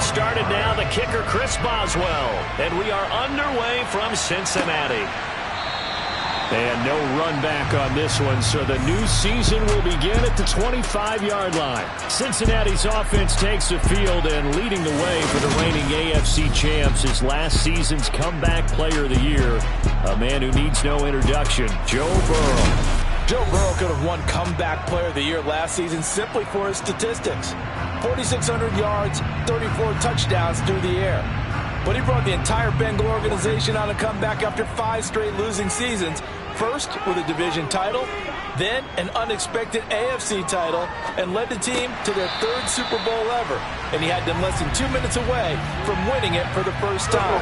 started now. The kicker, Chris Boswell. And we are underway from Cincinnati. And no run back on this one, so the new season will begin at the 25-yard line. Cincinnati's offense takes the field, and leading the way for the reigning AFC champs is last season's comeback player of the year, a man who needs no introduction, Joe Burrow. Joe Burrow could have won comeback player of the year last season simply for his statistics. 4,600 yards, 34 touchdowns through the air. But he brought the entire Bengal organization on a comeback after 5 straight losing seasons. First with a division title, then an unexpected AFC title, and led the team to their 3rd Super Bowl ever. And he had them less than 2 minutes away from winning it for the first time.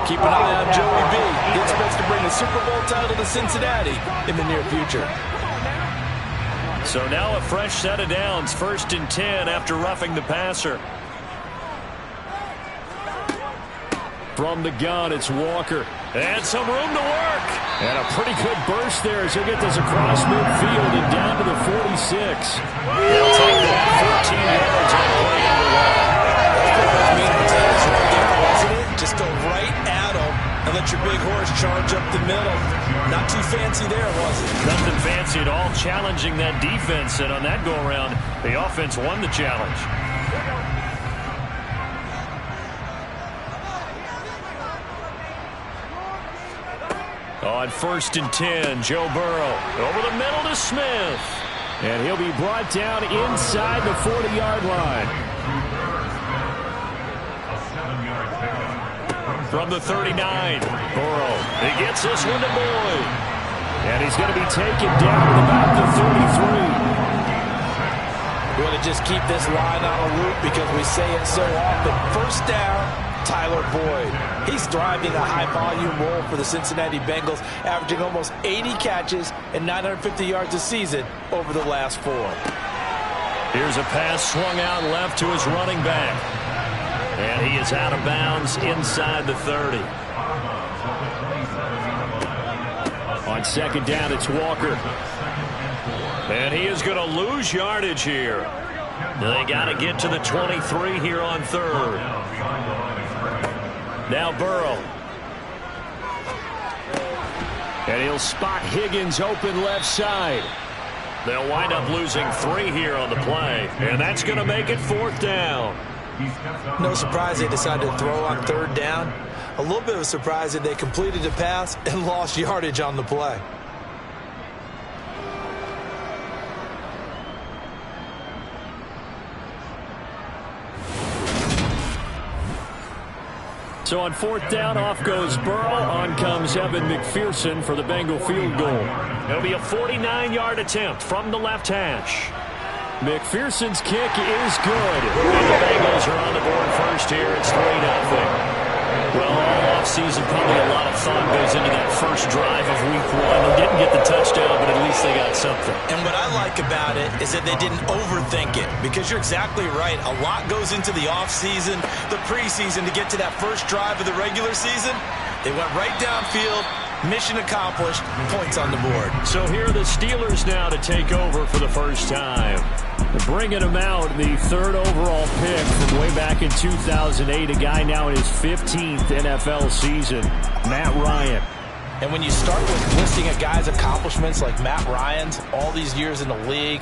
Keep an eye on Joey B. He expects to bring the Super Bowl title to Cincinnati in the near future. So now a fresh set of downs, 1st and 10 after roughing the passer. From the gun, it's Walker. And some room to work. And a pretty good burst there as he'll get this across midfield and down to the 46. He'll take that 14 yards on the way number 1. Meat and potatoes right there, wasn't it? Just go right at him and let your big horse charge up the middle. Not too fancy there, was it? Nothing fancy at all, challenging that defense. And on that go-around, the offense won the challenge. On 1st and 10, Joe Burrow over the middle to Smith. And he'll be brought down inside the 40-yard line. From the 39, Burrow. He gets this one to Boyd. And he's going to be taken down at about the 33. We want to just keep this line on a loop because we say it so often. 1st down. Tyler Boyd. He's thriving a high-volume role for the Cincinnati Bengals, averaging almost 80 catches and 950 yards a season over the last 4. Here's a pass swung out left to his running back. And he is out of bounds inside the 30. On 2nd down, it's Walker. And he is going to lose yardage here. They got to get to the 23 here on 3rd. Now Burrow. And he'll spot Higgins open left side. They'll wind up losing 3 here on the play. And that's going to make it 4th down. No surprise they decided to throw on 3rd down. A little bit of a surprise that they completed the pass and lost yardage on the play. So on 4th down, off goes Burrow. On comes Evan McPherson for the Bengal field goal. It'll be a 49-yard attempt from the left hash. McPherson's kick is good. And the Bengals are on the board first here. It's 3-0. Well, all offseason, probably a lot of thought goes into that first drive of week 1. They didn't get the touchdown, but at least they got something. And what I like about it is that they didn't overthink it, because you're exactly right. A lot goes into the offseason, the preseason, to get to that first drive of the regular season. They went right downfield, mission accomplished, points on the board. So here are the Steelers now to take over for the first time. Bringing him out, the 3rd overall pick from way back in 2008, a guy now in his 15th NFL season, Matt Ryan. And when you start with listing a guy's accomplishments like Matt Ryan's, all these years in the league,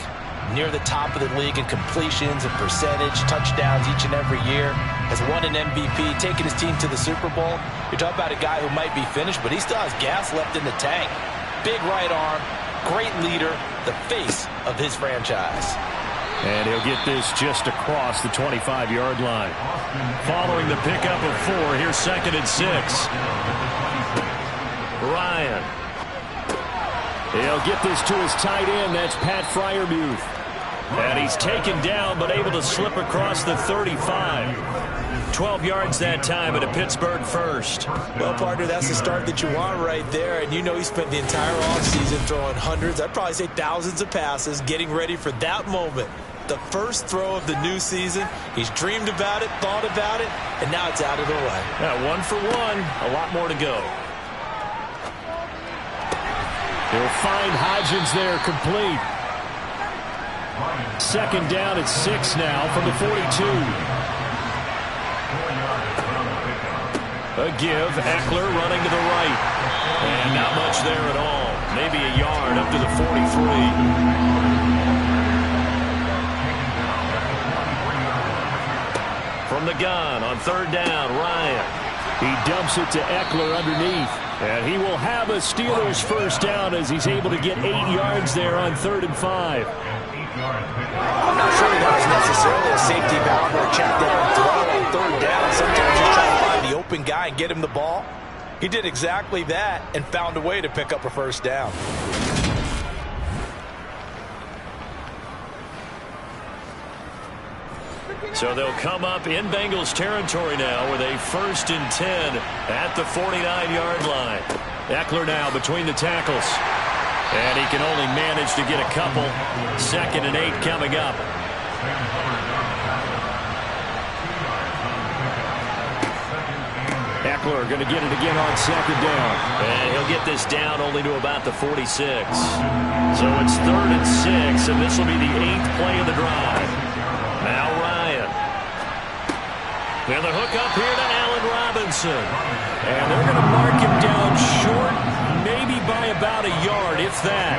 near the top of the league in completions and percentage, touchdowns each and every year, has won an MVP, taken his team to the Super Bowl. You're talking about a guy who might be finished, but he still has gas left in the tank. Big right arm, great leader, the face of his franchise. And he'll get this just across the 25-yard line. Following the pickup of 4, here's 2nd and 6. Ryan. He'll get this to his tight end. That's Pat Freiermuth. And he's taken down, but able to slip across the 35. 12 yards that time at a Pittsburgh first. Well, partner, that's the start that you want right there. And you know he spent the entire offseason throwing hundreds, I'd probably say thousands of passes, getting ready for that moment. The first throw of the new season. He's dreamed about it, thought about it, and now it's out of the way. Yeah, 1 for 1. A lot more to go. He'll find Hodgins there, complete. 2nd down at 6 now from the 42. A give. Eckler running to the right. And not much there at all. Maybe a yard up to the 43. From the gun on third down, Ryan. He dumps it to Eckler underneath. And he will have a Steelers first down as he's able to get 8 yards there on 3rd and 5. I'm not sure that was necessarily a safety valve or a check down throw on 3rd down. Sometimes just trying to find the open guy and get him the ball. He did exactly that and found a way to pick up a first down. So they'll come up in Bengals territory now with a 1st and 10 at the 49-yard line. Eckler now between the tackles. And he can only manage to get a couple. 2nd and 8 coming up. Eckler going to get it again on 2nd down. And he'll get this down only to about the 46. So it's 3rd and 6, and this will be the 8th play of the drive. Now Ryan. And the hook up here to Allen Robinson. And they're going to mark him down short, maybe by about a yard, if that.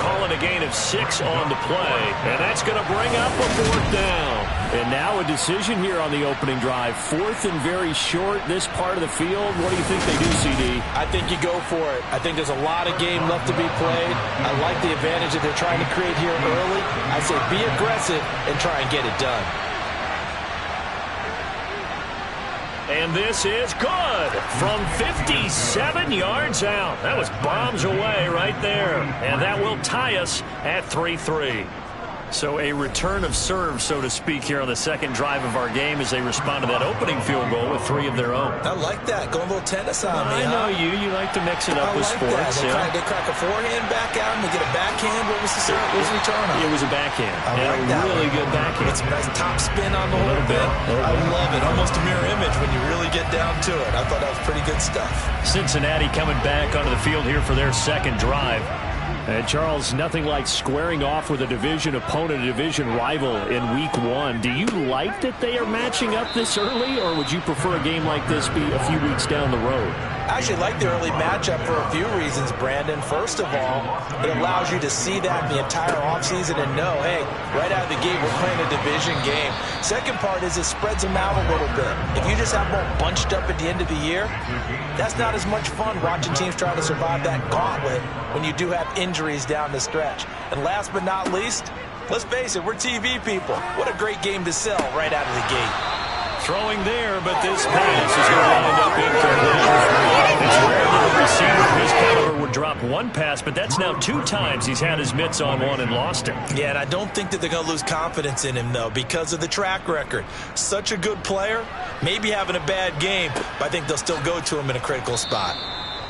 Call it a gain of 6 on the play. And that's going to bring up a 4th down. And now a decision here on the opening drive. 4th and very short, this part of the field. What do you think they do, CD? I think you go for it. I think there's a lot of game left to be played. I like the advantage that they're trying to create here early. I say be aggressive and try and get it done. And this is good from 57 yards out. That was bombs away right there. And that will tie us at 3-3. So a return of serve, so to speak, here on the second drive of our game as they respond to that opening field goal with 3 of their own. I like that. Going a little tennis on me. I know you. You like to mix it up with sports. They crack a forehand back out and they get a backhand. What was the return on? It was a backhand. I like that really good backhand. It's a nice top spin on the whole bit. I love it. Almost a mirror image when you really get down to it. I thought that was pretty good stuff. Cincinnati coming back onto the field here for their second drive. And Charles, nothing like squaring off with a division opponent, a division rival in week 1. Do you like that they are matching up this early, or would you prefer a game like this be a few weeks down the road? I actually like the early matchup for a few reasons, Brandon. First of all, it allows you to see that the entire offseason and know, hey, right out of the gate, we're playing a division game. Second part is it spreads them out a little bit. If you just have them all bunched up at the end of the year, that's not as much fun watching teams try to survive that gauntlet when you do have injuries down the stretch. And last but not least, let's face it, we're TV people. What a great game to sell right out of the gate. Throwing there, but this pass is going to wind up incomplete. It's rare that a receiver of his caliber would drop one pass, but that's now 2 times he's had his mitts on one and lost it. Yeah, and I don't think that they're going to lose confidence in him, though, because of the track record. Such a good player, maybe having a bad game, but I think they'll still go to him in a critical spot.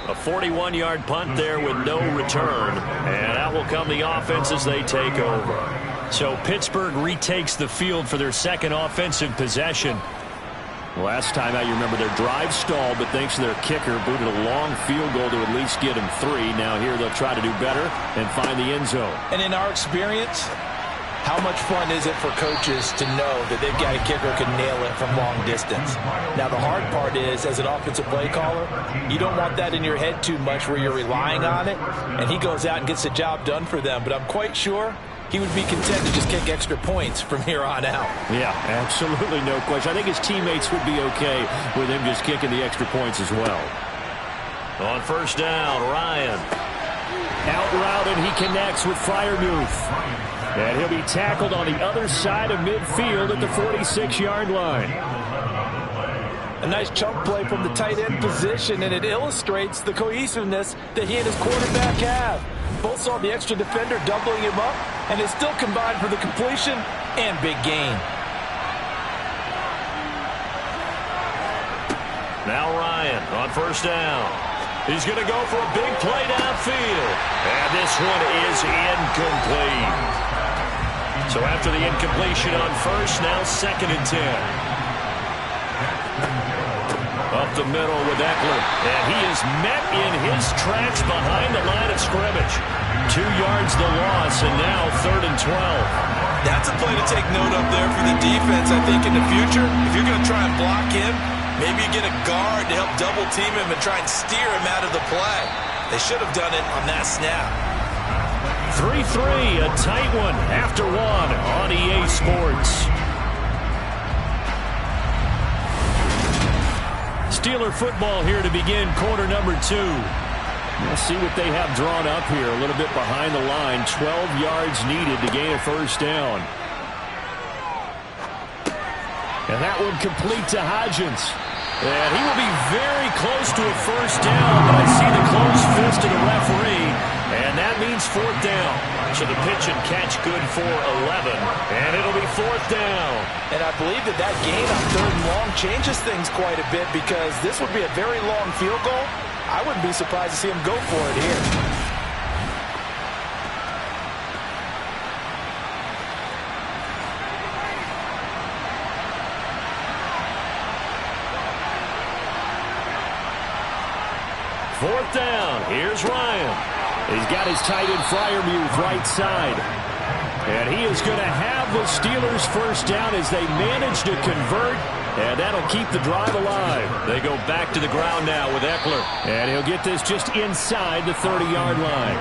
A 41-yard punt there with no return, and out will come the offense as they take over. So Pittsburgh retakes the field for their second offensive possession. Last time out, you remember their drive stalled, but thanks to their kicker, booted a long field goal to at least get him 3. Now here they'll try to do better and find the end zone. And in our experience, how much fun is it for coaches to know that they've got a kicker who can nail it from long distance? Now, the hard part is, as an offensive play caller, you don't want that in your head too much where you're relying on it, and he goes out and gets the job done for them. But I'm quite sure he would be content to just kick extra points from here on out. Yeah, absolutely no question. I think his teammates would be okay with him just kicking the extra points as well. On first down, Ryan. Out route, and he connects with Freiermuth. And he'll be tackled on the other side of midfield at the 46-yard line. A nice chunk play from the tight end position, and it illustrates the cohesiveness that he and his quarterback have. Both saw the extra defender doubling him up, and it still combined for the completion and big gain. Now Ryan on first down. He's going to go for a big play downfield. And this one is incomplete. So after the incompletion on first, now 2nd and 10. Up the middle with Eckler. And he is met in his tracks behind the line of scrimmage. 2 yards the loss, and now 3rd and 12. That's a play to take note of there for the defense, I think, in the future. If you're going to try and block him, Maybe you get a guard to help double team him and try and steer him out of the play. They should have done it on that snap. 3-3, a tight one after one on EA Sports. Steeler football here to begin quarter number 2. Let's see what they have drawn up here. A little bit behind the line. 12 yards needed to gain a first down. And that one complete to Hodgins. And he will be very close to a first down, but I see the closed fist of the referee, and that means fourth down. So the pitch and catch good for 11, and it'll be fourth down. And I believe that gain on third and long changes things quite a bit because this would be a very long field goal. I wouldn't be surprised to see him go for it here. Fourth down. Here's Ryan. He's got his tight end Freiermuth right side. And he is going to have the Steelers first down as they manage to convert. And that'll keep the drive alive. They go back to the ground now with Eckler. And he'll get this just inside the 30-yard line.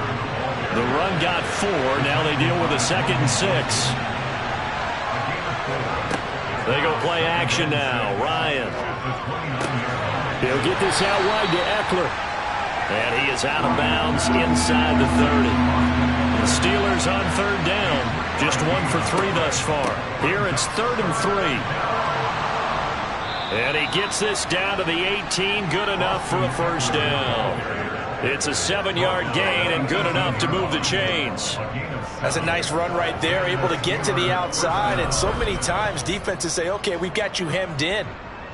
The run got 4. Now they deal with a 2nd and 6. They go play action now. Ryan. He'll get this out wide to Eckler. And he is out of bounds inside the 30. The Steelers on third down. Just 1 for 3 thus far. Here it's 3rd and 3. And he gets this down to the 18. Good enough for a first down. It's a 7-yard gain and good enough to move the chains. That's a nice run right there. Able to get to the outside. And so many times defenses say, okay, we've got you hemmed in.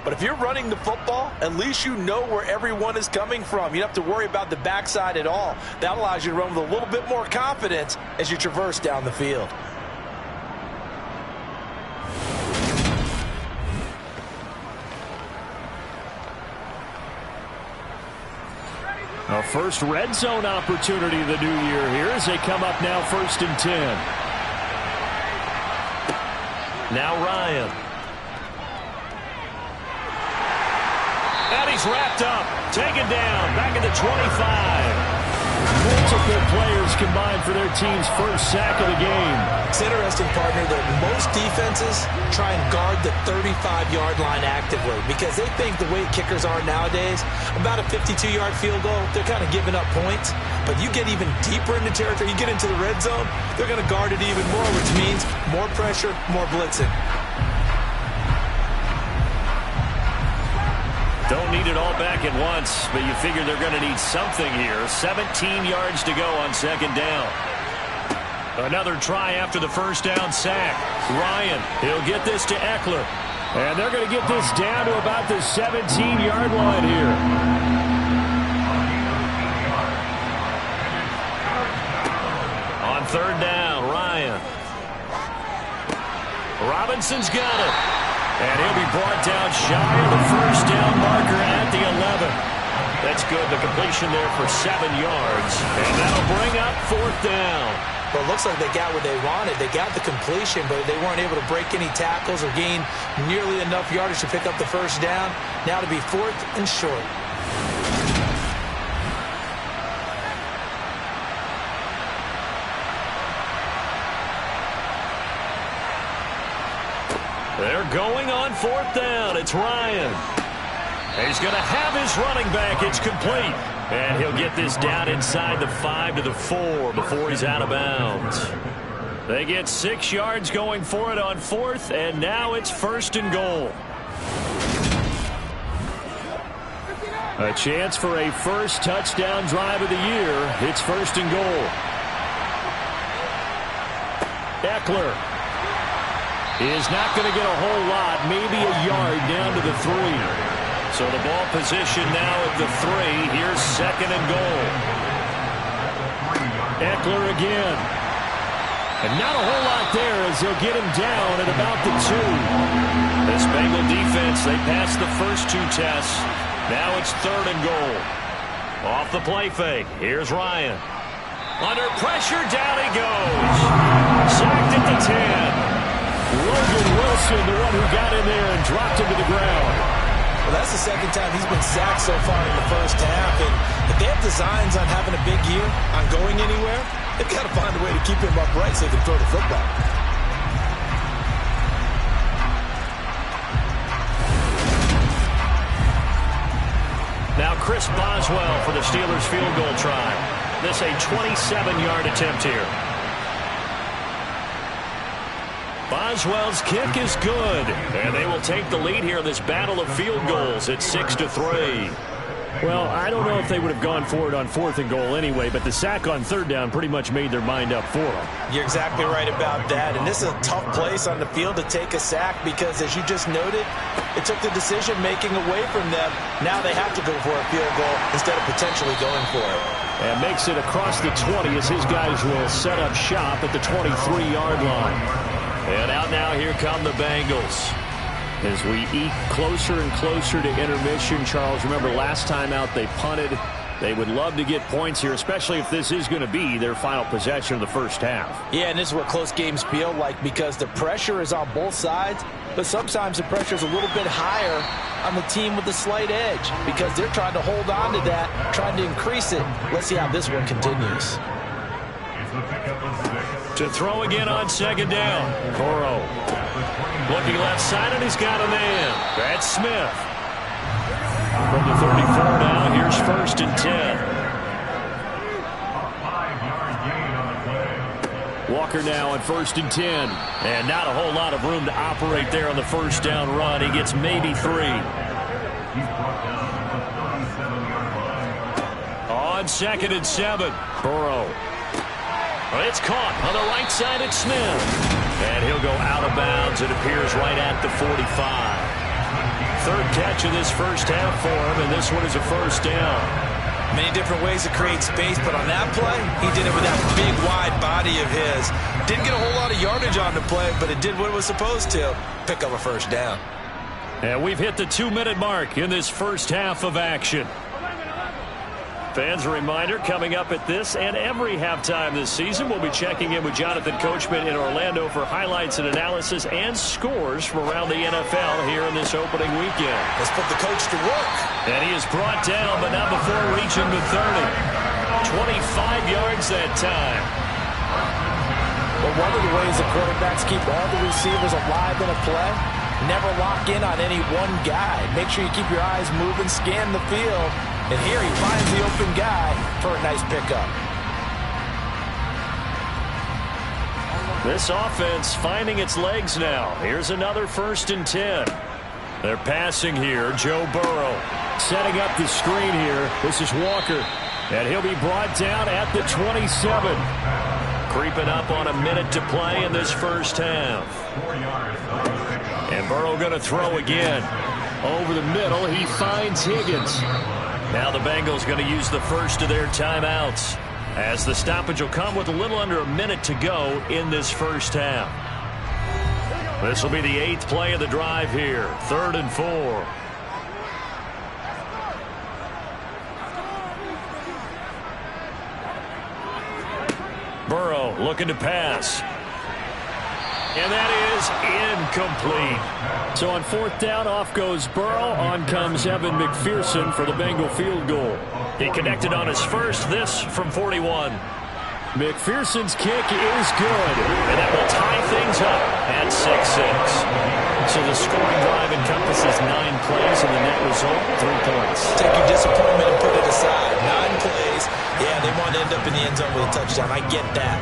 But if you're running the football, at least you know where everyone is coming from. You don't have to worry about the backside at all. That allows you to run with a little bit more confidence as you traverse down the field. A first red zone opportunity of the new year here as they come up now 1st and 10. Now Ryan. And he's wrapped up, taken down, back at the 25. Multiple players combined for their team's first sack of the game. It's interesting, partner, that most defenses try and guard the 35-yard line actively because they think the way kickers are nowadays, about a 52-yard field goal, they're kind of giving up points. But you get even deeper into territory, you get into the red zone, they're going to guard it even more, which means more pressure, more blitzing. Don't need it all back at once, but you figure they're going to need something here. 17 yards to go on 2nd down. Another try after the first down sack. Ryan, he'll get this to Eckler. And they're going to get this down to about the 17-yard line here. On 3rd down, Ryan. Robinson's got it. And he'll be brought down shy of the first down marker at the 11. That's good. The completion there for 7 yards. And that'll bring up 4th down. Well, it looks like they got what they wanted. They got the completion, but they weren't able to break any tackles or gain nearly enough yardage to pick up the first down. Now to be 4th and short. They're going on 4th down. It's Ryan. He's going to have his running back. It's complete. And he'll get this down inside the 5 to the 4 before he's out of bounds. They get 6 yards going for it on 4th, and now it's 1st and goal. A chance for a first touchdown drive of the year. It's 1st and goal. Eckler is not going to get a whole lot, maybe a yard down to the 3. So the ball position now at the 3. Here's 2nd and goal. Eckler again. And not a whole lot there as he'll get him down at about the 2. This Bengal defense, they passed the first 2 tests. Now it's 3rd and goal. Off the play fake. Here's Ryan. Under pressure, down he goes. Sacked at the 10. Logan Wilson, the one who got in there and dropped him to the ground. Well, that's the second time he's been sacked so far in the first half. And if they have designs on having a big year, on going anywhere, they've got to find a way to keep him upright so they can throw the football. Now Chris Boswell for the Steelers field goal try. This a 27-yard attempt here. Boswell's kick is good, and they will take the lead here in this battle of field goals at 6-3. Well, I don't know if they would have gone for it on 4th and goal anyway, but the sack on 3rd down pretty much made their mind up for them. You're exactly right about that, and this is a tough place on the field to take a sack because, as you just noted, it took the decision-making away from them. Now they have to go for a field goal instead of potentially going for it. And makes it across the 20 as his guys will set up shop at the 23-yard line. And out now, here come the Bengals. As we eke closer and closer to intermission, Charles, remember last time out they punted. They would love to get points here, especially if this is going to be their final possession of the first half. Yeah, and this is what close games feel like because the pressure is on both sides, but sometimes the pressure is a little bit higher on the team with the slight edge because they're trying to hold on to that, trying to increase it. Let's see how this one continues. To throw again on 2nd down. Burrow looking left side, and he's got a man. That's Smith. From the 34 now, here's 1st and 10. Walker now on 1st and 10. And not a whole lot of room to operate there on the first down run. He gets maybe 3. On 2nd and 7. Burrow. It's caught on the right side at Smith. And he'll go out of bounds. It appears right at the 45. 3rd catch of this first half for him, and this one is a 1st down. Many different ways to create space, but on that play, he did it with that big, wide body of his. Didn't get a whole lot of yardage on the play, but it did what it was supposed to. Pick up a 1st down. And we've hit the 2-minute mark in this first half of action. Fans, a reminder, coming up at this and every halftime this season, we'll be checking in with Jonathan Coachman in Orlando for highlights and analysis and scores from around the NFL here in this opening weekend. Let's put the coach to work. And he is brought down, but not before reaching the 30. 25 yards that time. Well, one of the ways the quarterbacks keep all the receivers alive in a play, never lock in on any one guy. Make sure you keep your eyes moving, scan the field. And here he finds the open guy for a nice pickup. This offense finding its legs now. Here's another 1st and 10. They're passing here. Joe Burrow setting up the screen here. This is Walker. And he'll be brought down at the 27. Creeping up on a minute to play in this first half. And Burrow going to throw again. Over the middle, he finds Higgins. Now the Bengals going to use the first of their timeouts, as the stoppage will come with a little under a minute to go in this first half. This will be the 8th play of the drive here. 3rd and 4. Burrow looking to pass. And that is incomplete. So on 4th down, off goes Burrow. On comes Evan McPherson for the Bengal field goal. He connected on his first, this from 41. McPherson's kick is good. And that will tie things up at 6-6. So the scoring drive encompasses 9 plays, and the net result, 3 points. Take your disappointment and put it aside. 9 plays. Yeah, they want to end up in the end zone with a touchdown. I get that.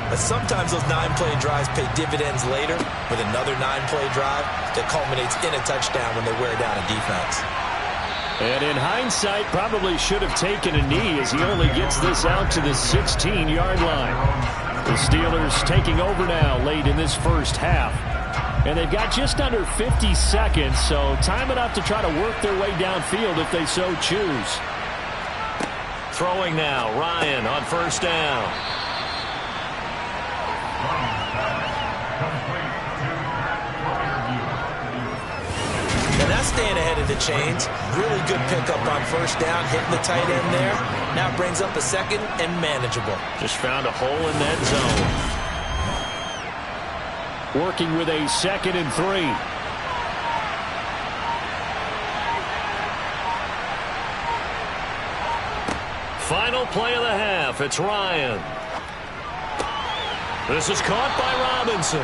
But sometimes those 9-play drives pay dividends later with another 9-play drive that culminates in a touchdown when they wear down a defense. And in hindsight, probably should have taken a knee as he only gets this out to the 16-yard line. The Steelers taking over now late in this first half. And they've got just under 50 seconds, so time enough to try to work their way downfield if they so choose. Throwing now, Ryan on 1st down. And that's staying ahead of the chains. Really good pickup on 1st down, hitting the tight end there. Now brings up a 2nd and manageable. Just found a hole in that zone. Working with a 2nd and 3. Final play of the half. It's Ryan. This is caught by Robinson.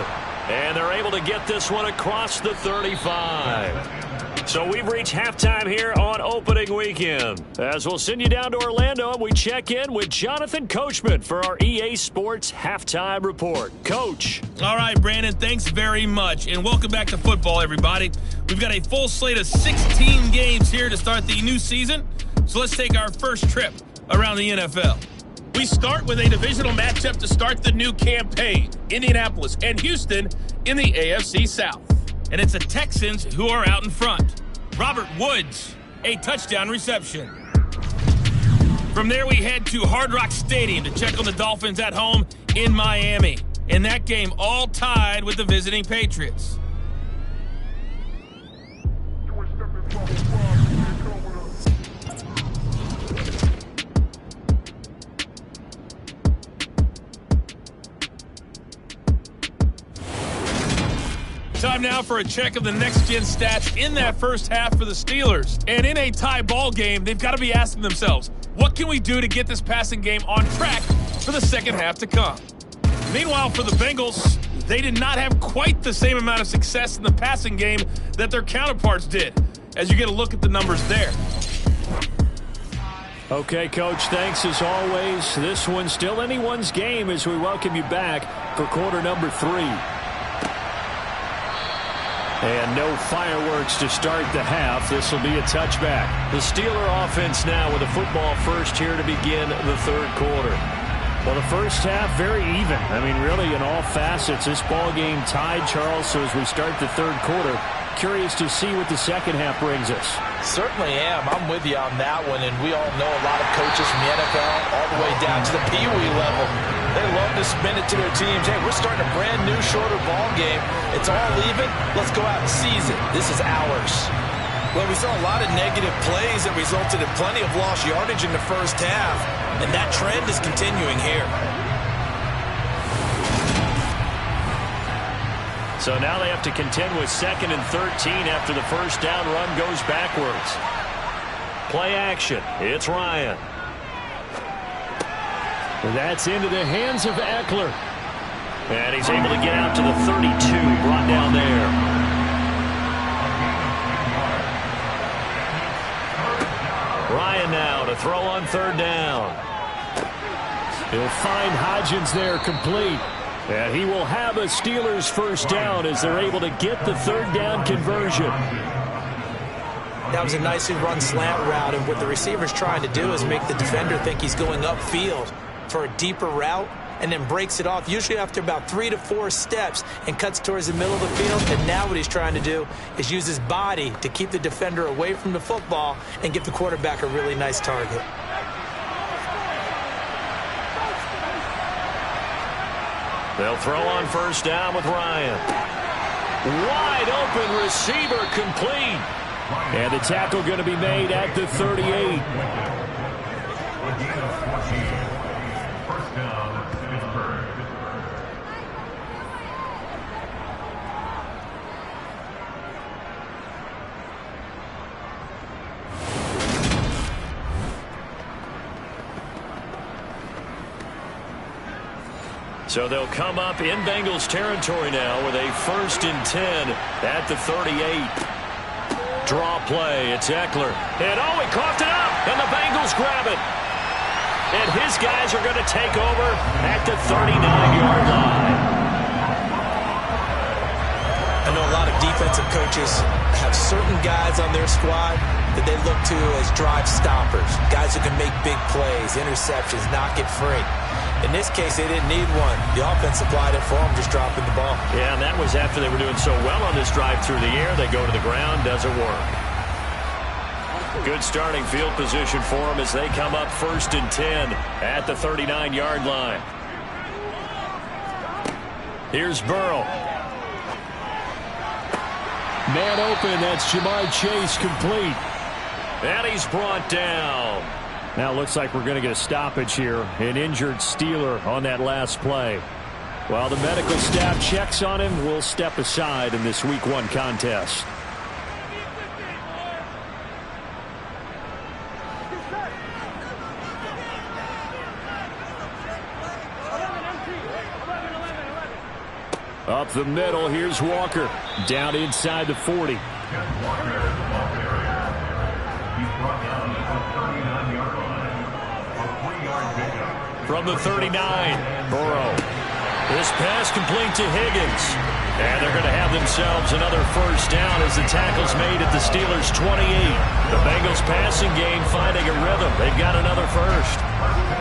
And they're able to get this one across the 35. So we've reached halftime here on opening weekend. As we'll send you down to Orlando, we check in with Jonathan Coachman for our EA Sports Halftime Report. Coach. All right, Brandon, thanks very much. And welcome back to football, everybody. We've got a full slate of 16 games here to start the new season. So let's take our first trip around the NFL. We start with a divisional matchup to start the new campaign. Indianapolis and Houston in the AFC South. And it's the Texans who are out in front. Robert Woods, a touchdown reception. From there, we head to Hard Rock Stadium to check on the Dolphins at home in Miami. In that game, all tied with the visiting Patriots. Time now for a check of the next-gen stats in that first half for the Steelers. And in a tie ball game, they've got to be asking themselves, what can we do to get this passing game on track for the second half to come? Meanwhile, for the Bengals, they did not have quite the same amount of success in the passing game that their counterparts did, as you get a look at the numbers there. Okay, Coach, thanks as always. This one's still anyone's game as we welcome you back for quarter number 3. And no fireworks to start the half. This will be a touchback. The Steeler offense now with a football first here to begin the third quarter. Well, the first half, very even. I mean, really, in all facets, this ball game tied, Charles. So as we start the third quarter, curious to see what the second half brings us. Certainly am. I'm with you on that one. And we all know a lot of coaches from the NFL all the way down to the Pee Wee level. They love to spin it to their teams. Hey, we're starting a brand new, shorter ball game. It's all even. Let's go out and seize it. This is ours. Well, we saw a lot of negative plays that resulted in plenty of lost yardage in the first half. And that trend is continuing here. So now they have to contend with 2nd and 13 after the first down run goes backwards. Play action. It's Ryan. That's into the hands of Eckler. And he's able to get out to the 32, brought down there. Ryan now to throw on third down. He'll find Hodgins there complete. And he will have a Steelers first down as they're able to get the third down conversion. That was a nicely run slant route, and what the receiver's trying to do is make the defender think he's going upfield for a deeper route, and then breaks it off, usually after about 3 to 4 steps, and cuts towards the middle of the field. And now what he's trying to do is use his body to keep the defender away from the football and give the quarterback a really nice target. They'll throw on first down with Ryan. Wide open receiver complete. And the tackle going to be made at the 38. First down, Pittsburgh. So they'll come up in Bengals territory now with a 1st and 10 at the 38. Draw play. It's Eckler. And he coughed it up. And the Bengals grab it. And his guys are going to take over at the 39-yard line. I know a lot of defensive coaches have certain guys on their squad that they look to as drive stoppers, guys who can make big plays, interceptions, knock it free. In this case, they didn't need one. The offense supplied it for them, just dropping the ball. Yeah, and that was after they were doing so well on this drive through the air. They go to the ground, doesn't work. Good starting field position for them as they come up 1st and 10 at the 39-yard line. Here's Burrow. Man open, that's Jamar Chase complete. And he's brought down. Now it looks like we're going to get a stoppage here. An injured Steeler on that last play. While the medical staff checks on him, we'll step aside in this Week 1 contest. Up the middle, here's Walker. Down inside the 40. He's brought down at the 39-yard line. A 3-yard pickup. From the 39, Burrow. This pass complete to Higgins. And they're going to have themselves another first down as the tackle's made at the Steelers' 28. The Bengals passing game finding a rhythm. They've got another first.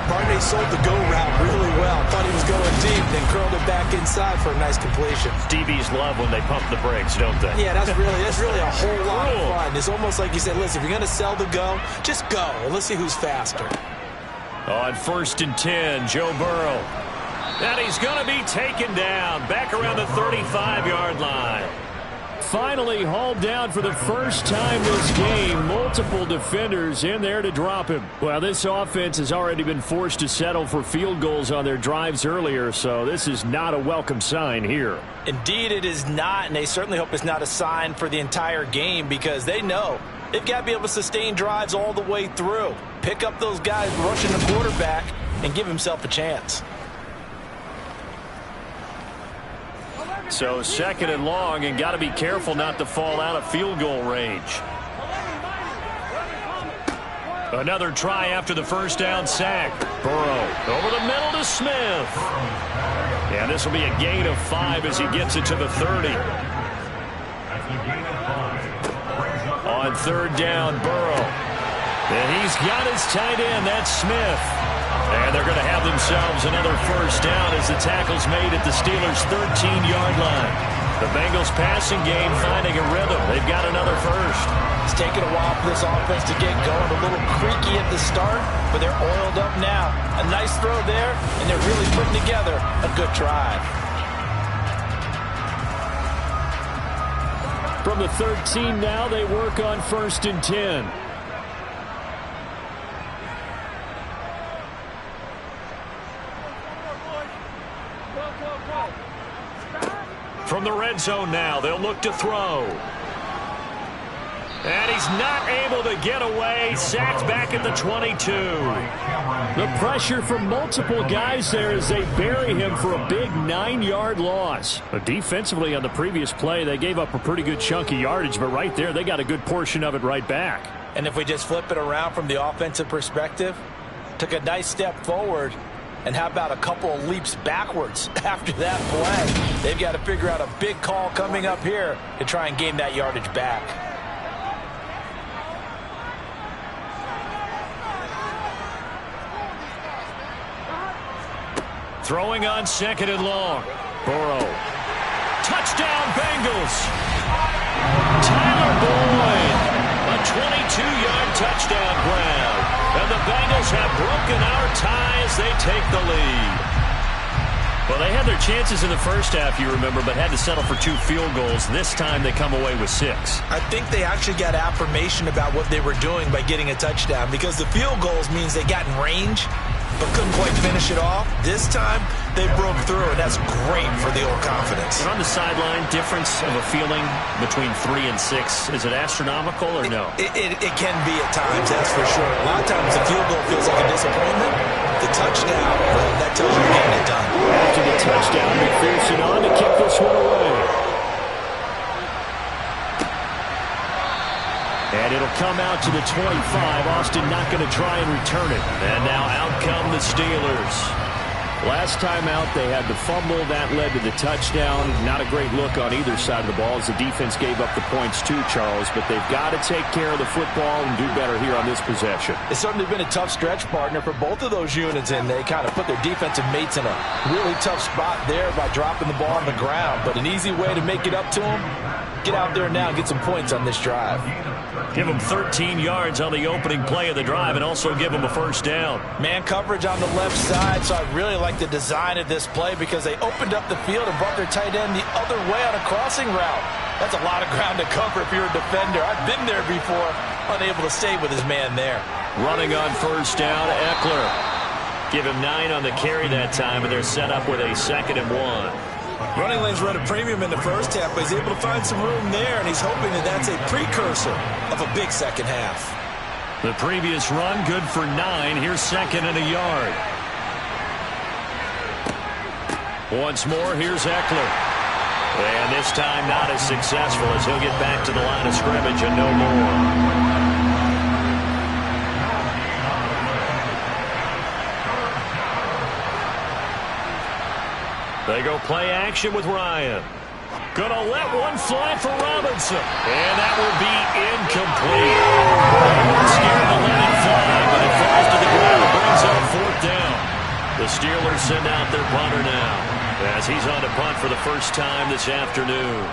Barney sold the go route really well. Thought he was going deep, then curled it back inside for a nice completion. DBs love when they pump the brakes, don't they? Yeah, that's really a whole lot of fun. It's almost like you said, listen, if you're going to sell the go, just go. And let's see who's faster. On 1st and 10, Joe Burrow. And he's going to be taken down back around the 35-yard line. Finally hauled down for the first time this game. Multiple defenders in there to drop him. Well, this offense has already been forced to settle for field goals on their drives earlier, so this is not a welcome sign here. Indeed, it is not, and they certainly hope it's not a sign for the entire game because they know they've got to be able to sustain drives all the way through. Pick up those guys rushing the quarterback and give himself a chance. So 2nd and long, and got to be careful not to fall out of field goal range. Another try after the first down sack. Burrow over the middle to Smith. And this will be a gain of 5 as he gets it to the 30. On 3rd down, Burrow. And he's got his tight end. That's Smith. And they're going to have themselves another first down as the tackle's made at the Steelers' 13-yard line. The Bengals passing game finding a rhythm. They've got another first. It's taken a while for this offense to get going. A little creaky at the start, but they're oiled up now. A nice throw there, and they're really putting together a good drive. From the 13 now, they work on 1st and 10. From the red zone now, they'll look to throw. And he's not able to get away. Sacked back at the 22. The pressure from multiple guys there as they bury him for a big 9-yard loss. But defensively on the previous play, they gave up a pretty good chunk of yardage, but right there, they got a good portion of it right back. And if we just flip it around from the offensive perspective, took a nice step forward, and how about a couple of leaps backwards after that play? They've got to figure out a big call coming up here to try and gain that yardage back. Throwing on 2nd and long. Burrow. Touchdown, Bengals. Tyler Boyd. A 22-yard touchdown grab. And the Bengals have broken our tie as they take the lead. Well, they had their chances in the first half, you remember, but had to settle for 2 field goals. This time they come away with 6. I think they actually got affirmation about what they were doing by getting a touchdown because the field goals means they got in range but couldn't quite finish it off. This time, they broke through, and that's great for the old confidence. And on the sideline, difference of a feeling between 3 and 6, is it astronomical or no? It can be at times, that's for sure. A lot of times the field goal feels like a disappointment. The touchdown, well, that tells you you're getting it done. After the touchdown, McPherson on to kick this one away. And it'll come out to the 25. Austin not going to try and return it. And now out come the Steelers. Last time out, they had the fumble. That led to the touchdown. Not a great look on either side of the ball as the defense gave up the points too, Charles. But they've got to take care of the football and do better here on this possession. It's certainly been a tough stretch, partner, for both of those units, and they kind of put their defensive mates in a really tough spot there by dropping the ball on the ground. But an easy way to make it up to them, get out there now and get some points on this drive. Give them 13 yards on the opening play of the drive and also give them a first down. Man coverage on the left side, so I really like the design of this play because they opened up the field and brought their tight end the other way on a crossing route. That's a lot of ground to cover if you're a defender. I've been there before, unable to stay with his man there. Running on first down, Eckler. Give him 9 on the carry that time, and they're set up with a 2nd and 1. Running lanes run a premium in the first half, but he's able to find some room there, and he's hoping that that's a precursor of a big second half. The previous run, good for 9. Here's 2nd and a yard. Once more, here's Eckler. And this time not as successful as he'll get back to the line of scrimmage and no more. They go play action with Ryan. Gonna let one fly for Robinson. And that will be incomplete. Scared to let it fly, but it falls to the ground and brings up fourth down. The Steelers send out their punter now, as he's on to punt for the first time this afternoon.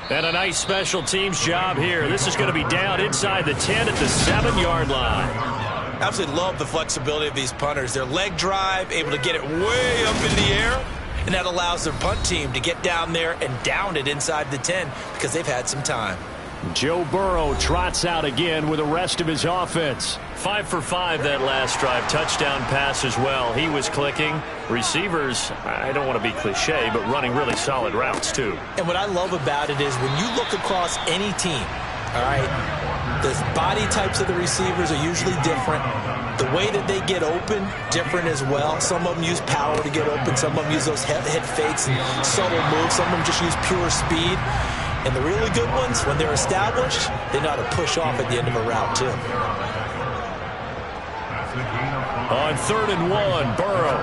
And a nice special teams job here. This is going to be down inside the 10 at the 7-yard line. Absolutely love the flexibility of these punters. Their leg drive, able to get it way up in the air, and that allows their punt team to get down there and down it inside the 10 because they've had some time. Joe Burrow trots out again with the rest of his offense. 5 for 5 that last drive. Touchdown pass as well. He was clicking. Receivers, I don't want to be cliche, but running really solid routes too. And what I love about it is when you look across any team, all right, the body types of the receivers are usually different. The way that they get open, different as well. Some of them use power to get open. Some of them use those head fakes and subtle moves. Some of them just use pure speed. And the really good ones, when they're established, they know how to push off at the end of a route, too. On 3rd and 1, Burrow.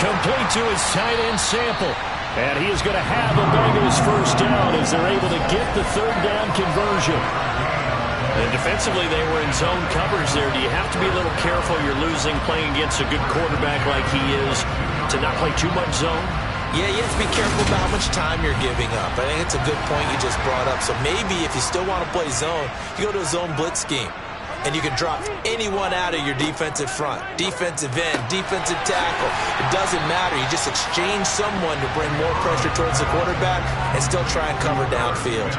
Complete to his tight end Sample. And he is going to have the Bengals first down as they're able to get the 3rd down conversion. And defensively, they were in zone covers there. Do you have to be a little careful? You're losing playing against a good quarterback like he is to not play too much zone? Yeah, you have to be careful about how much time you're giving up. I think it's a good point you just brought up. So maybe if you still want to play zone, you go to a zone blitz scheme. And you can drop anyone out of your defensive front. Defensive end, defensive tackle. It doesn't matter. You just exchange someone to bring more pressure towards the quarterback and still try and cover downfield.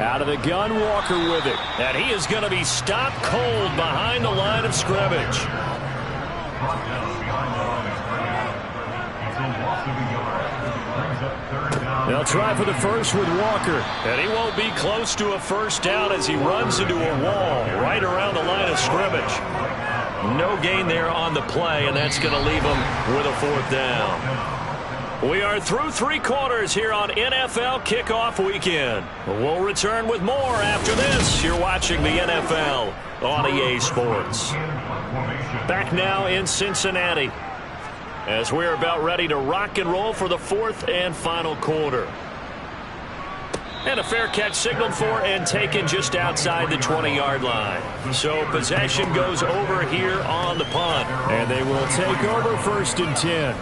Out of the gun, Walker with it. And he is going to be stopped cold behind the line of scrimmage. They'll try for the first with Walker. And he won't be close to a first down as he runs into a wall right around the line of scrimmage. No gain there on the play, and that's going to leave him with a 4th down. We are through 3 quarters here on NFL Kickoff Weekend. We'll return with more after this. You're watching the NFL on EA Sports. Back now in Cincinnati, as we're about ready to rock and roll for the 4th and final quarter. And a fair catch signaled for and taken just outside the 20-yard line. So possession goes over here on the punt. And they will take over 1st and 10.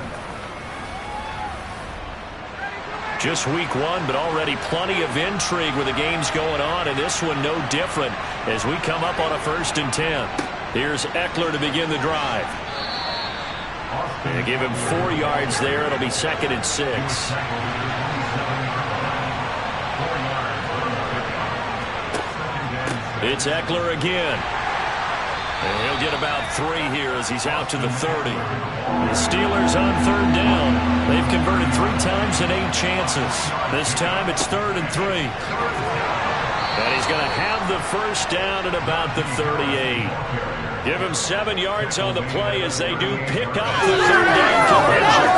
Just week 1, but already plenty of intrigue with the games going on, and this one no different as we come up on a 1st and 10. Here's Eckler to begin the drive. They give him 4 yards there. It'll be 2nd and 6. It's Eckler again. And he'll get about 3 here as he's out to the 30. The Steelers on 3rd down. They've converted 3 times and 8 chances. This time it's 3rd and 3. And he's going to have the first down at about the 38. Give him 7 yards on the play as they do pick up the 3rd down conversion.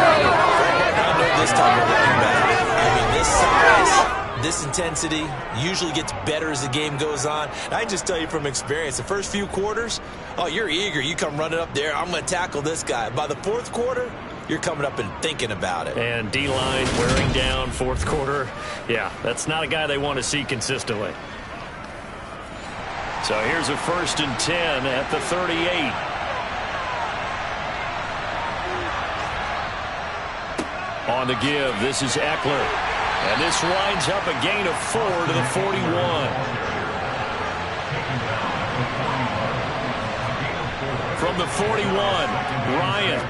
I know this type of running back. I mean, this size, this intensity usually gets better as the game goes on. And I just tell you from experience, the first few quarters, oh, you're eager. You come running up there. I'm going to tackle this guy. By the 4th quarter, you're coming up and thinking about it. And D-line wearing down 4th quarter. Yeah, that's not a guy they want to see consistently. So here's a 1st and 10 at the 38. On the give, this is Eckler. And this winds up a gain of 4 to the 41. From the 41, Ryan.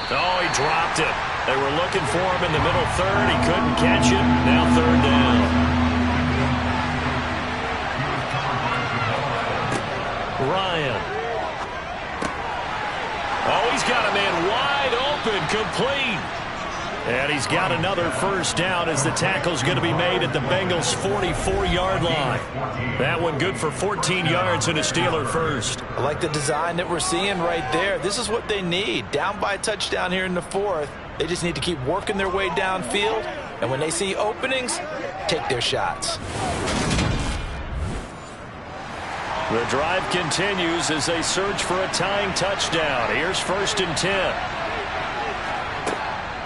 Oh, he dropped it. They were looking for him in the middle 3rd. He couldn't catch it. Now 3rd down. Ryan. Oh, he's got a man wide open, complete. And he's got another first down as the tackle's going to be made at the Bengals' 44-yard line. That one good for 14 yards and a Steeler first. I like the design that we're seeing right there. This is what they need. Down by a touchdown here in the fourth. They just need to keep working their way downfield. And when they see openings, take their shots. The drive continues as they search for a tying touchdown. Here's 1st and 10.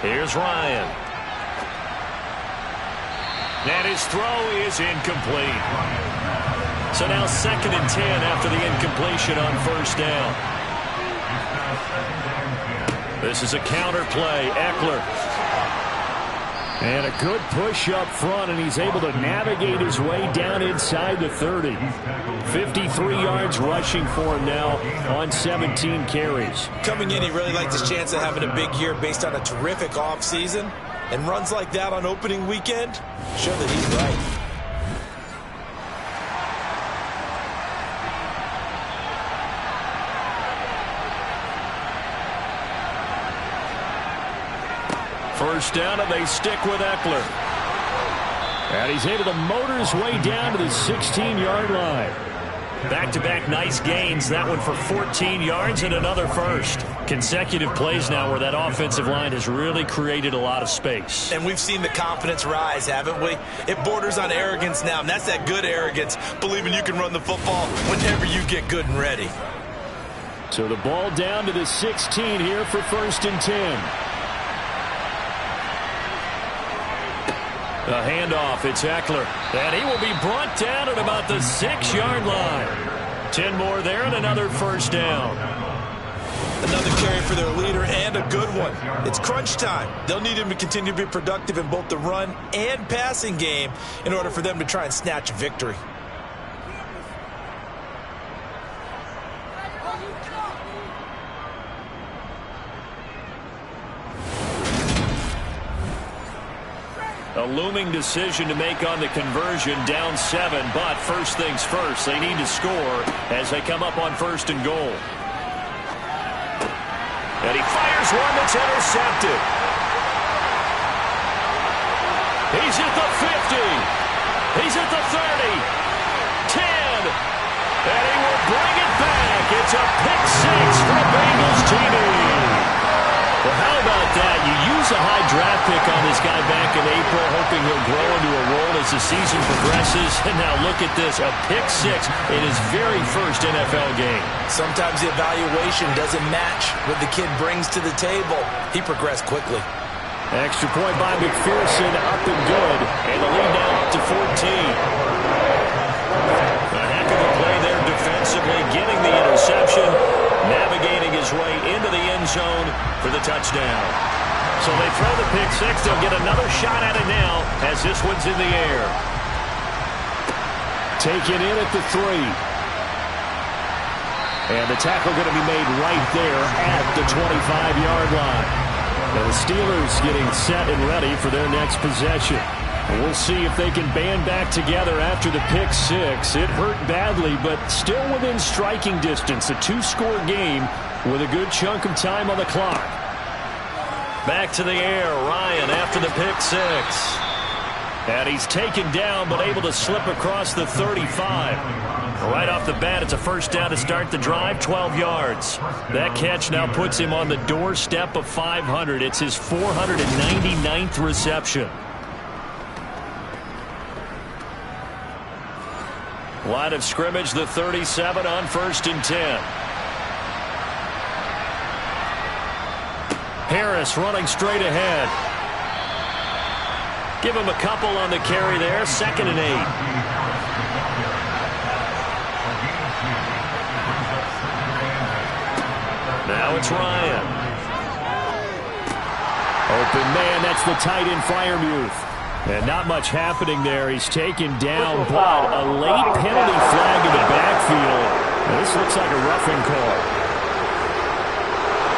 Here's Ryan. And his throw is incomplete. So now 2nd and 10 after the incompletion on 1st down. This is a counter play. Eckler. And a good push up front, and he's able to navigate his way down inside the 30. 53 yards rushing for him now on 17 carries. Coming in, he really likes his chance of having a big year based on a terrific offseason. And runs like that on opening weekend show that he's right. First down, and they stick with Eckler. And he's able to motor his way down to the 16-yard line. Back-to-back nice gains. That one for 14 yards and another first. Consecutive plays now where that offensive line has really created a lot of space. And we've seen the confidence rise, haven't we? It borders on arrogance now, and that's that good arrogance, believing you can run the football whenever you get good and ready. So the ball down to the 16 here for 1st and 10. A handoff, it's Eckler. And he will be brought down at about the 6-yard line. 10 more there and another first down. Another carry for their leader and a good one. It's crunch time. They'll need him to continue to be productive in both the run and passing game in order for them to try and snatch a victory. A looming decision to make on the conversion, down 7, but first things first, they need to score as they come up on 1st and goal. And he fires one that's intercepted. He's at the 50. He's at the 30. 10. And he will bring it back. It's a pick 6 for the Bengals TD. Well, how about that? You use a high draft pick on this guy back in April, hoping he'll grow into a role as the season progresses. And now look at this, a pick 6 in his very first NFL game. Sometimes the evaluation doesn't match what the kid brings to the table. He progressed quickly. Extra point by McPherson, up and good. And the lead now up to 14. A heck of a play there defensively, getting the interception, navigating his way into the end zone for the touchdown. So they throw the pick 6. They'll get another shot at it now as this one's in the air. Taken in at the 3. And the tackle going to be made right there at the 25-yard line. And the Steelers getting set and ready for their next possession. We'll see if they can band back together after the pick 6. It hurt badly, but still within striking distance. A 2-score game with a good chunk of time on the clock. Back to the air, Ryan after the pick 6. And he's taken down, but able to slip across the 35. Right off the bat, it's a first down to start the drive, 12 yards. That catch now puts him on the doorstep of 500. It's his 499th reception. Line of scrimmage, the 37 on 1st and 10. Harris running straight ahead. Give him a couple on the carry there. 2nd and 8. Now it's Ryan. Open man, that's the tight end Freiermuth. And not much happening there. He's taken down, but a late penalty flag in the backfield. This looks like a roughing call.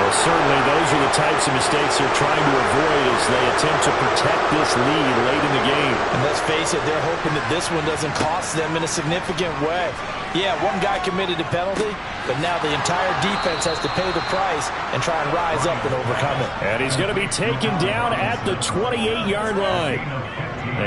A certainly those are the types of mistakes they're trying to avoid as they attempt to protect this lead late in the game. And let's face it, they're hoping that this one doesn't cost them in a significant way. Yeah, one guy committed a penalty, but now the entire defense has to pay the price and try and rise up and overcome it. And he's going to be taken down at the 28-yard line.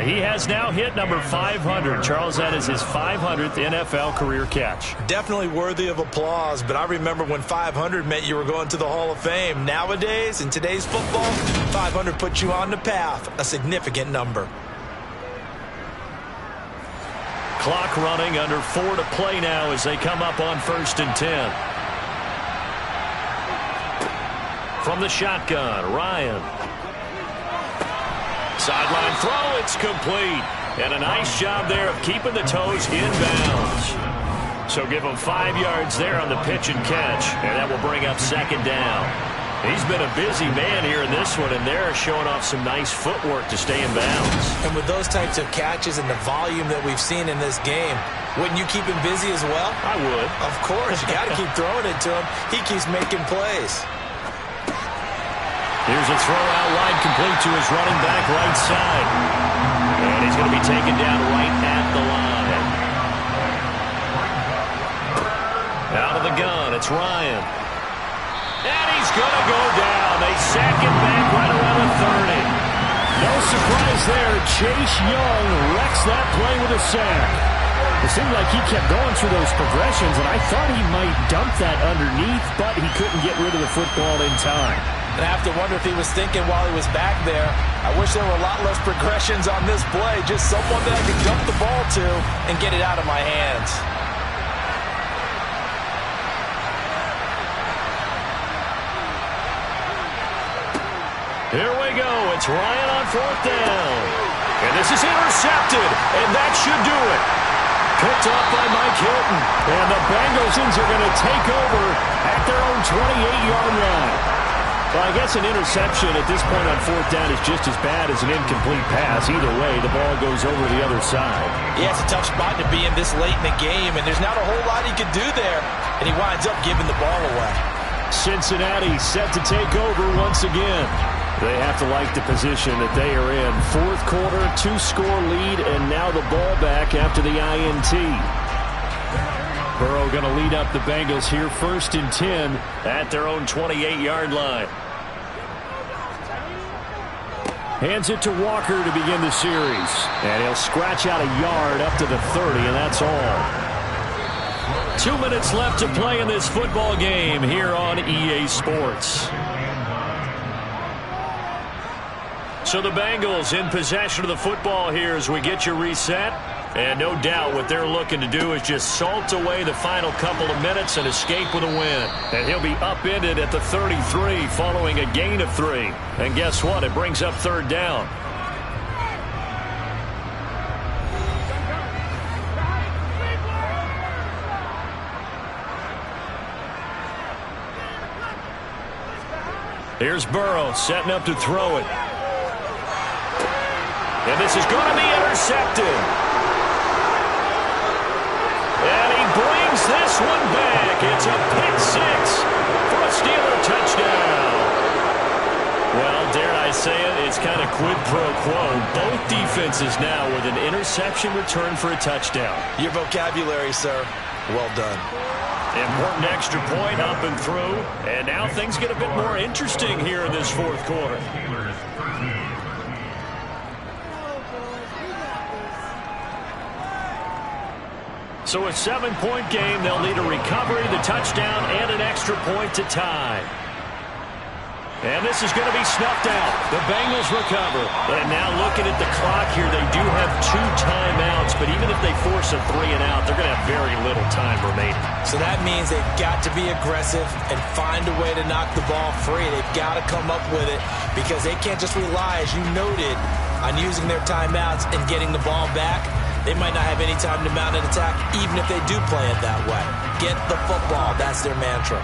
He has now hit number 500. Charles, that is his 500th NFL career catch. Definitely worthy of applause, but I remember when 500 meant you were going to the Hall of Fame. Nowadays, in today's football, 500 puts you on the path, a significant number. Clock running, under 4 to play now as they come up on 1st and 10. From the shotgun, Ryan. Sideline throw, it's complete. And a nice job there of keeping the toes in bounds. So give him 5 yards there on the pitch and catch. And that will bring up 2nd down. He's been a busy man here in this one, and they're showing off some nice footwork to stay in bounds. And with those types of catches and the volume that we've seen in this game, wouldn't you keep him busy as well? I would. Of course. You got to keep throwing it to him. He keeps making plays. Here's a throw out wide, complete to his running back right side. And he's going to be taken down right at the line. Out of the gun, it's Ryan. And he's going to go down. They sack him back right around the 30. No surprise there. Chase Young wrecks that play with a sack. It seemed like he kept going through those progressions, and I thought he might dump that underneath, but he couldn't get rid of the football in time. And I have to wonder if he was thinking while he was back there, I wish there were a lot less progressions on this play, just someone that I could dump the ball to and get it out of my hands. Here we go. It's Ryan on 4th down. And this is intercepted, and that should do it. Picked up by Mike Hilton. And the Bengals are going to take over at their own 28-yard line. Well, I guess an interception at this point on 4th down is just as bad as an incomplete pass. Either way, the ball goes over the other side. Yeah, it's a tough spot to be in this late in the game, and there's not a whole lot he could do there. And he winds up giving the ball away. Cincinnati set to take over once again. They have to like the position that they are in. 4th quarter, 2-score lead, and now the ball back after the INT. Burrow going to lead up the Bengals here, 1st and 10 at their own 28-yard line. Hands it to Walker to begin the series. And he'll scratch out a yard up to the 30, and that's all. 2 minutes left to play in this football game here on EA Sports. So the Bengals in possession of the football here as we get you reset. And no doubt what they're looking to do is just salt away the final couple of minutes and escape with a win. And he'll be upended at the 33 following a gain of 3. And guess what? It brings up 3rd down. Here's Burrow setting up to throw it. And this is going to be intercepted. And he brings this one back. It's a pick 6 for a Steeler touchdown. Well, dare I say it, it's kind of quid pro quo. Both defenses now with an interception return for a touchdown. Your vocabulary, sir. Well done. Important extra point up and through. And now things get a bit more interesting here in this 4th quarter. So a 7-point game. They'll need a recovery, the touchdown, and an extra point to tie. And this is going to be snuffed out. The Bengals recover. And now looking at the clock here, they do have 2 timeouts, but even if they force a 3 and out, they're going to have very little time remaining. So that means they've got to be aggressive and find a way to knock the ball free. They've got to come up with it because they can't just rely, as you noted, on using their timeouts and getting the ball back. They might not have any time to mount an attack, even if they do play it that way. Get the football. That's their mantra.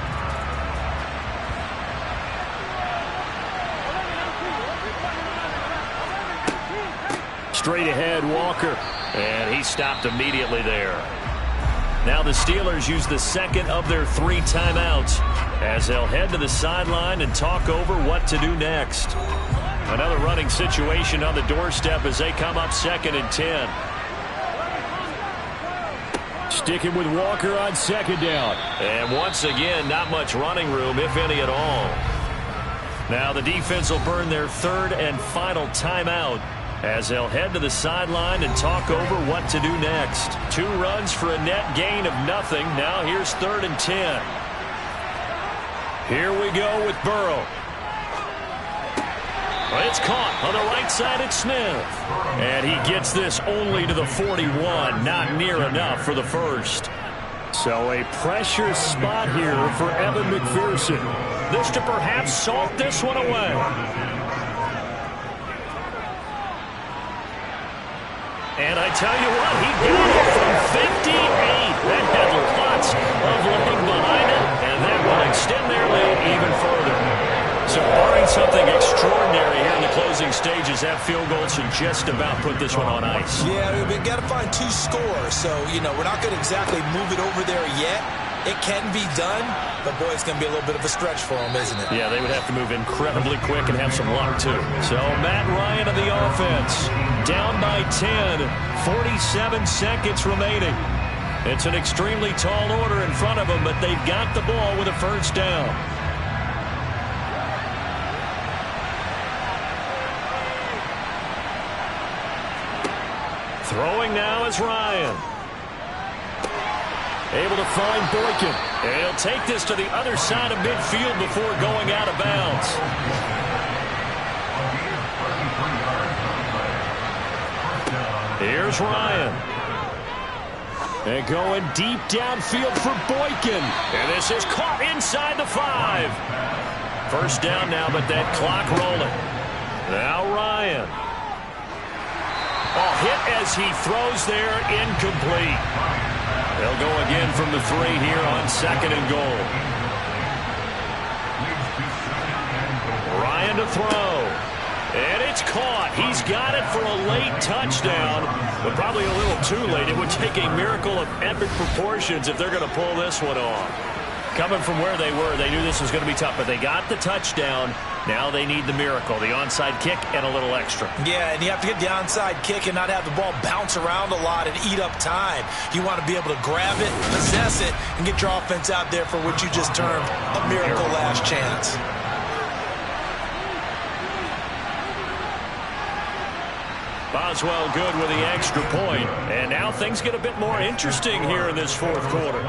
Straight ahead, Walker. And he stopped immediately there. Now the Steelers use the second of their 3 timeouts. as they'll head to the sideline and talk over what to do next. Another running situation on the doorstep as they come up 2nd and 10. Sticking with Walker on 2nd down. And once again, not much running room, if any at all. Now the defense will burn their 3rd and final timeout as they'll head to the sideline and talk over what to do next. 2 runs for a net gain of nothing. Now here's 3rd and 10. Here we go with Burrow. It's caught on the right side at Smith. And he gets this only to the 41. Not near enough for the first. So a pressure spot here for Evan McPherson. This to perhaps salt this one away. And I tell you what, he got it from 58. That had lots of leg behind it, and that will extend their lead even further. So barring something extraordinary here in the closing stages, that field goal should just about put this one on ice. Yeah, we've got to find 2 scores. So, we're not going to exactly move it over there yet. It can be done, but, boy, it's going to be a little bit of a stretch for them, isn't it? Yeah, they would have to move incredibly quick and have some luck, too. So Matt Ryan of the offense, down by 10, 47 seconds remaining. It's an extremely tall order in front of them, but they've got the ball with a first down. Throwing now is Ryan. Able to find Boykin. And he'll take this to the other side of midfield before going out of bounds. Here's Ryan. And going deep downfield for Boykin. And this is caught inside the 5. First down now, but that clock rolling. Now Ryan. Oh, hit as he throws there, incomplete. They'll go again from the 3 here on 2nd and goal. Ryan to throw. And it's caught. He's got it for a late touchdown, but probably a little too late. It would take a miracle of epic proportions if they're going to pull this one off. Coming from where they were, they knew this was going to be tough, but they got the touchdown. Now they need the miracle, the onside kick and a little extra. Yeah, and you have to get the onside kick and not have the ball bounce around a lot and eat up time. You want to be able to grab it, possess it, and get your offense out there for what you just termed a miracle last chance. Boswell good with the extra point. And now things get a bit more interesting here in this 4th quarter.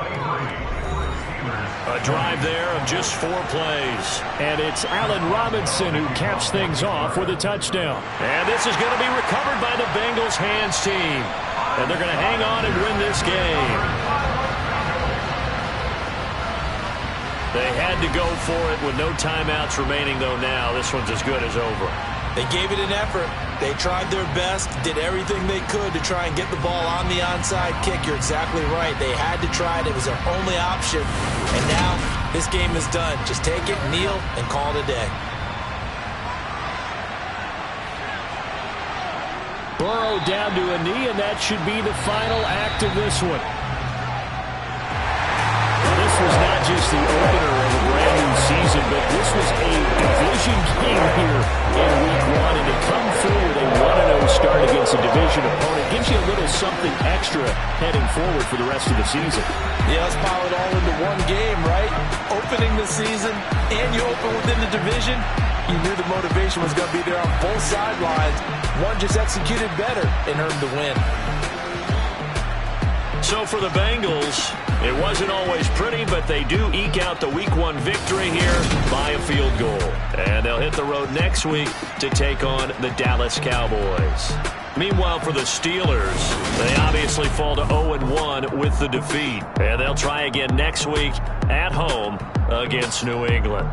A drive there of just 4 plays. And it's Allen Robinson who caps things off with a touchdown. And this is going to be recovered by the Bengals hands team. And they're going to hang on and win this game. They had to go for it with no timeouts remaining, though now. This one's as good as over. They gave it an effort. They tried their best, did everything they could to try and get the ball on the onside kick. You're exactly right. They had to try it. It was their only option. And now this game is done. Just take it, kneel, and call it a day. Burrow down to a knee, and that should be the final act of this one. This was not just the opener of a brand new season, but this was a division game here in Week 1, and to come through with a 1-0 start against a division opponent gives you a little something extra heading forward for the rest of the season. Yeah, let's pile it all into one game, right? Opening the season, and you open within the division. You knew the motivation was going to be there on both sidelines. One just executed better and earned the win. So for the Bengals, it wasn't always pretty, but they do eke out the Week 1 victory here by a field goal. And they'll hit the road next week to take on the Dallas Cowboys. Meanwhile, for the Steelers, they obviously fall to 0-1 with the defeat. And they'll try again next week at home against New England.